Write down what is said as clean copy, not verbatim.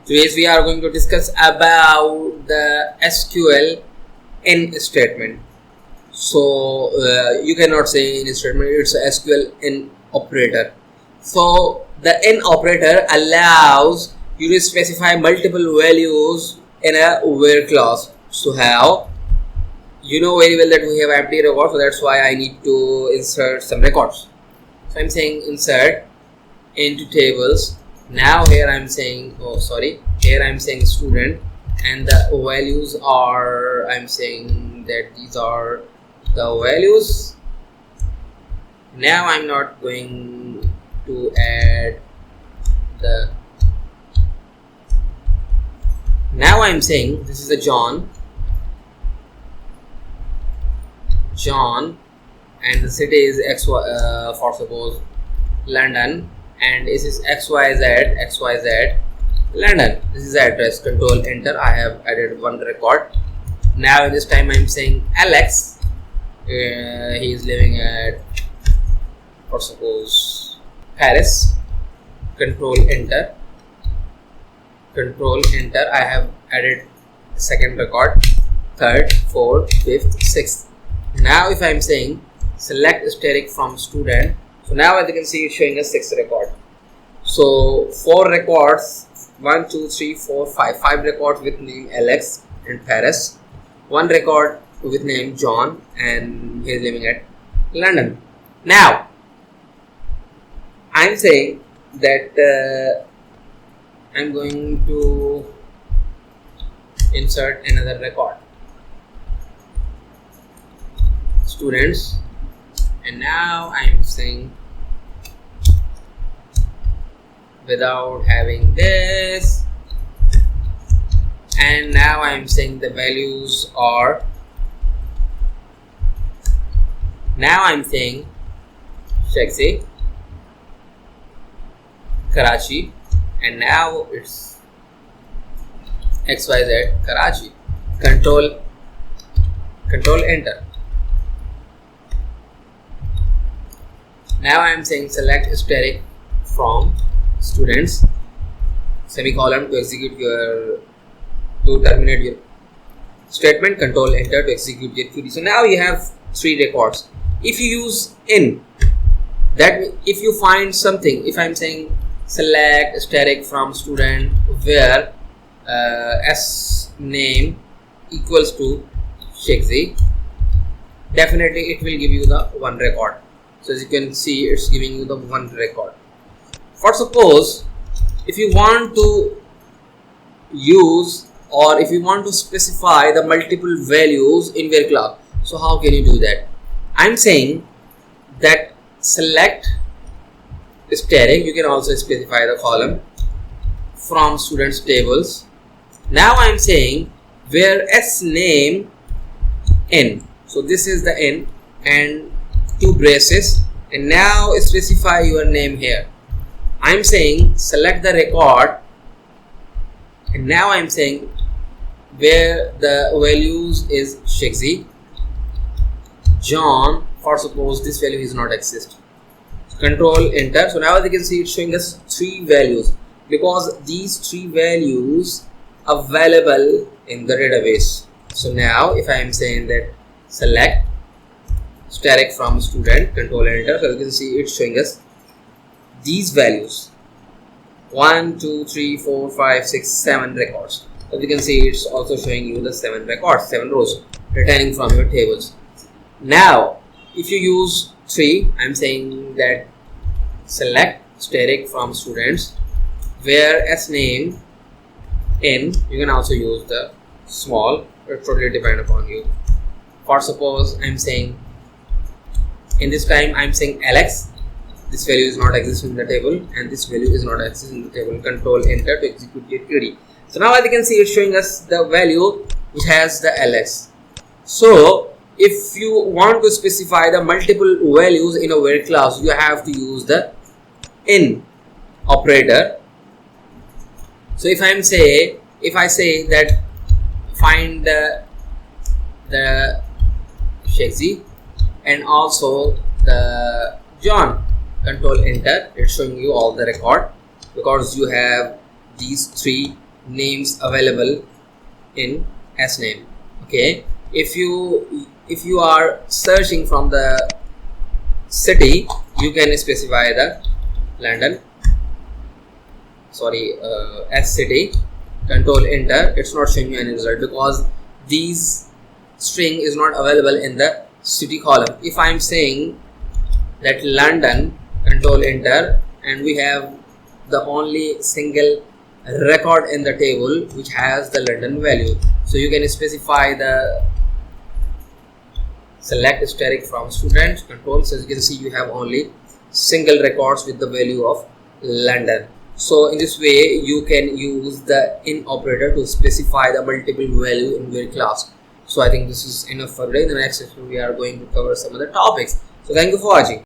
Today we are going to discuss about the SQL in statement. So you cannot say in statement, it's a SQL in operator. So the in operator allows you to specify multiple values in a where clause. So how? You know very well that we have empty record, so that's why I need to insert some records. So I'm saying insert into tables. Now here I'm saying here I'm saying student, and the values are, I'm saying that these are the values. Now I'm not going to add the, now I'm saying this is a John, and the city is XY, for suppose London, and this is XYZ London. This is the address. Control enter. I have added one record. Now this time I'm saying Alex. He is living at, for suppose, Paris. Control enter. I have added second record, third, fourth, fifth, sixth. Now if I'm saying select asterisk from student, so now as you can see it's showing us 6 record. So 4 records, 1, 2, 3, 4, 5 records with name Alex and Paris, 1 record with name John and he is living at London. Now I'm saying that I'm going to insert another record, students, and now I'm saying without having this, and now I'm saying the values are, now I'm saying Shaxi, Karachi, and now it's XYZ Karachi. Control enter. Now I am saying select asterisk from students, semicolon, to execute your, to terminate your statement. Control enter to execute your query. So now you have 3 records. If you use in, that if you find something, if I'm saying select asterisk from student where s name equals to Shaxi, definitely it will give you the 1 record. So as you can see, it's giving you the 1 record. For suppose if you want to use, or if you want to specify the multiple values in where class, so how can you do that? I'm saying that select asterisk, you can also specify the column from students tables. Now I'm saying where s name n, so this is the n and 2 braces, and now specify your name here. I'm saying select the record, and now I'm saying where the values is Shaxi, John, for suppose this value is not exist. Control enter. So now as you can see it's showing us 3 values, because these 3 values available in the database. So now if I am saying that select asterisk from student, control enter, so you can see it's showing us these values 1, 2, 3, 4, 5, 6, 7 records. As you can see it's also showing you the 7 records, 7 rows returning from your tables. Now if you use 3, I'm saying that select asterisk from students where s name n, you can also use the small, it totally depend upon you. For suppose I'm saying in this time I'm saying Alex, this value is not existing in the table and this value is not existing in the table. Control enter to execute your query. So now as you can see it's showing us the value which has the Alex. So if you want to specify the multiple values in a where class, you have to use the in operator. So if I say that find the Shaxi and also the John, control enter, it's showing you all the record because you have these 3 names available in sname. Okay, if you are searching from the city, you can specify the London, sorry, as city, control enter. It's not showing you any result because these string is not available in the city column. If I'm saying that London, control enter, and we have the only single record in the table which has the London value, so you can specify the select static from student control. So as you can see, you have only single records with the value of London. So in this way you can use the in operator to specify the multiple value in your class. So I think this is enough for today. In the next session we are going to cover some other topics. So thank you for watching.